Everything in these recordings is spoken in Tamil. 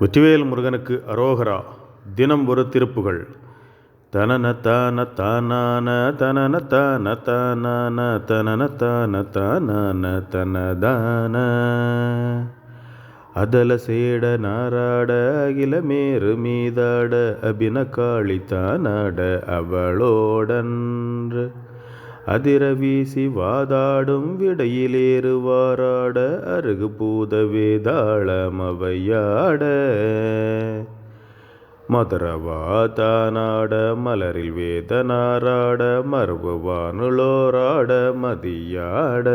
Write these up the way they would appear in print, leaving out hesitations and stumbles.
வெற்றிவேல் முருகனுக்கு அரோகரா. தினம் ஒரு திருப்புகள். தனன தான தானான தனன தான தானான தனன தான தானான தனதான அதல சேட நாராட அகில மேரு மீதாட அபின காளி தானாட அவளோடன்று அதிர வீசி வாதாடும் விடையிலேறு வாராட அருகு பூத வேதாளமவையாட மதுரவா தானாட மலரில் வேதனாராட மரபுவானுளோராட மதியாட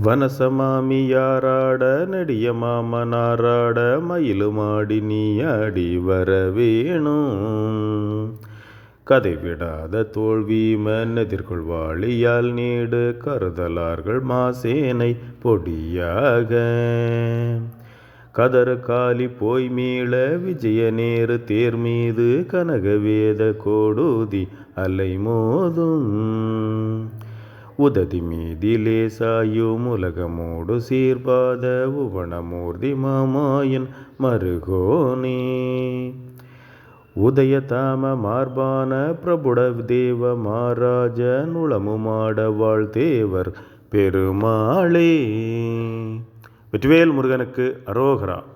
வனசமாமியாராட நெடிய மாமனாராட மயிலுமாடி நீயாடி வரவேணும் கதை விடாத தோல்வீமன் எதிர்கொள்வாளியால் நீடு கருதலார்கள் மாசேனை பொடியாக கதறு காலி போய் மீள விஜய நேரு தேர் மீது கனகவேத கோடூதி அலை மோதும் உததி மீதிலே சாயும் உலகமோடு சீர்பாத உவனமூர்த்தி மாமாயன் மருகோனே உதயதாம மார்பான பிரபுட தேவ மாராஜ நுளமுமாட வாழ்தேவர் பெருமாளே. வெற்றிவேல் முருகனுக்கு அரோகரா.